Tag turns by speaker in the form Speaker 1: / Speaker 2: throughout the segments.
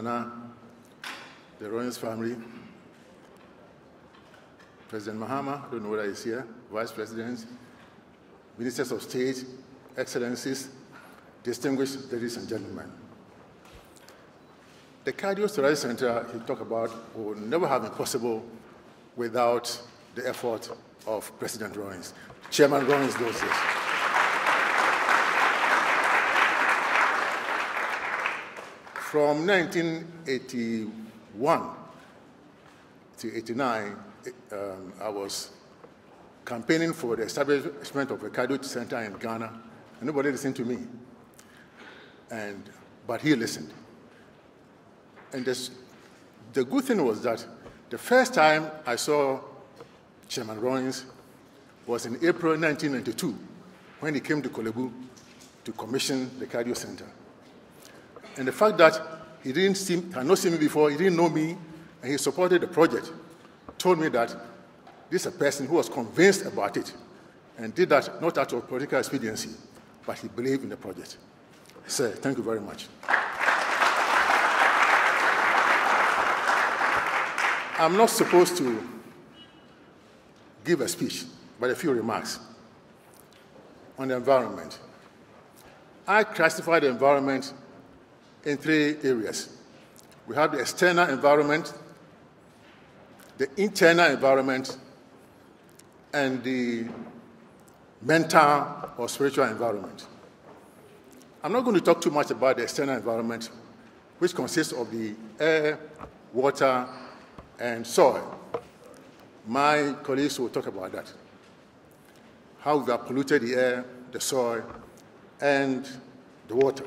Speaker 1: Nana, the Rollins family, President Mahama, I don't know whether he's here, Vice Presidents, Ministers of State, Excellencies, distinguished ladies and gentlemen. The Cardiothoracic Center he talked about would never have been possible without the effort of President Rollins. Chairman Rollins knows this. From 1981 to 89, I was campaigning for the establishment of a cardiac center in Ghana, and nobody listened to me. But he listened. And the good thing was that the first time I saw Chairman Rollins was in April 1992, when he came to Kolebu to commission the cardio center. And the fact that he had not seen me before, he didn't know me, and he supported the project, told me that this is a person who was convinced about it and did that not out of political expediency, but he believed in the project. Sir, thank you very much. I'm not supposed to give a speech, but a few remarks on the environment. I classify the environment in three areas. We have the external environment, the internal environment, and the mental or spiritual environment. I'm not going to talk too much about the external environment, which consists of the air, water, and soil. My colleagues will talk about that, how we have polluted the air, the soil, and the water.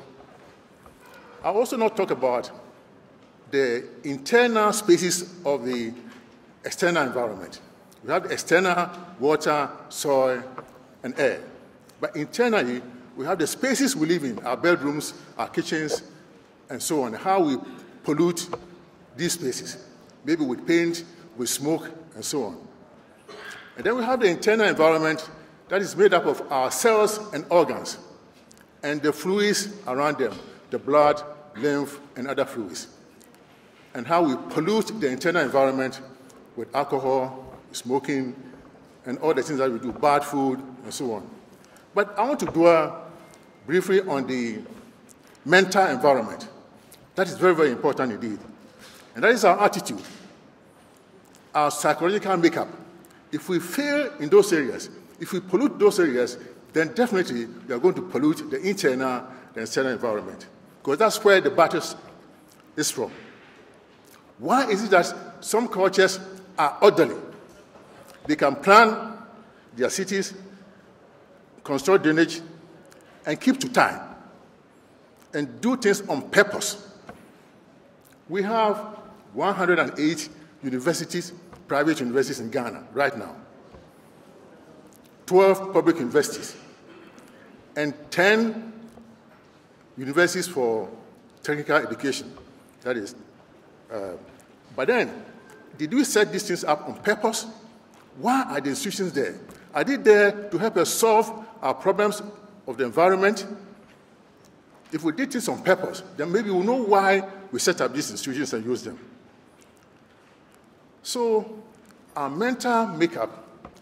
Speaker 1: I'll also not talk about the internal spaces of the external environment. We have the external water, soil, and air. But internally, we have the spaces we live in, our bedrooms, our kitchens, and so on, how we pollute these spaces, maybe with paint, with smoke, and so on. And then we have the internal environment that is made up of our cells and organs, and the fluids around them, the blood, lymph, and other fluids, and how we pollute the internal environment with alcohol, smoking, and all the things that we do, bad food, and so on. But I want to dwell briefly on the mental environment. That is very, very important indeed. And that is our attitude, our psychological makeup. If we fail in those areas, if we pollute those areas, then definitely we are going to pollute the internal and external environment, because that's where the battle is from. Why is it that some cultures are orderly? They can plan their cities, construct drainage, and keep to time, and do things on purpose. We have 108 universities, private universities in Ghana right now, 12 public universities, and 10 universities for technical education. That is, but then, did we set these things up on purpose? Why are the institutions there? Are they there to help us solve our problems of the environment? If we did things on purpose, then maybe we'll know why we set up these institutions and use them. So our mental makeup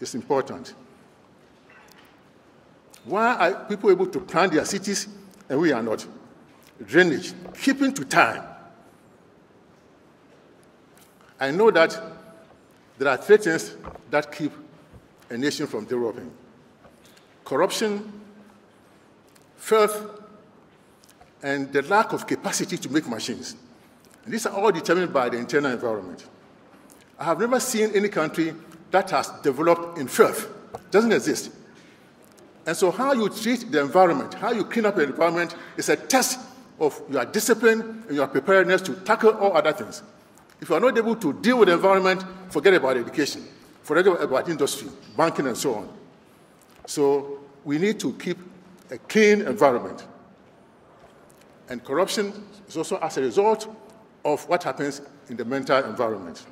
Speaker 1: is important. Why are people able to plan their cities and we are not? Drainage, keeping to time. I know that there are three things that keep a nation from developing: corruption, filth, and the lack of capacity to make machines. And these are all determined by the internal environment. I have never seen any country that has developed in filth. It doesn't exist. And so how you treat the environment, how you clean up the environment, is a test of your discipline and your preparedness to tackle all other things. If you are not able to deal with the environment, forget about education, forget about industry, banking, and so on. So we need to keep a clean environment. And corruption is also as a result of what happens in the mental environment.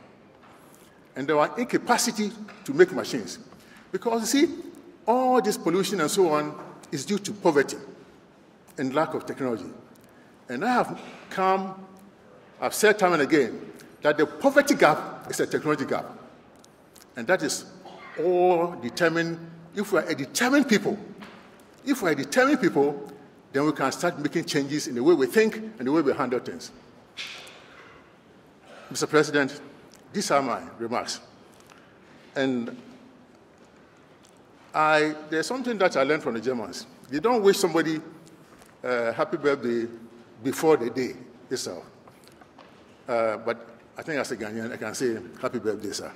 Speaker 1: And there are incapacity to make machines. Because, you see, all this pollution and so on is due to poverty and lack of technology. And I have come I've said time and again that the poverty gap is a technology gap. And that is all determined. If we are a determined people, then we can start making changes in the way we think and the way we handle things. Mr. President, these are my remarks. And there's something that I learned from the Germans. They don't wish somebody happy birthday before the day itself. But I think as a Ghanaian, I can say happy birthday, sir.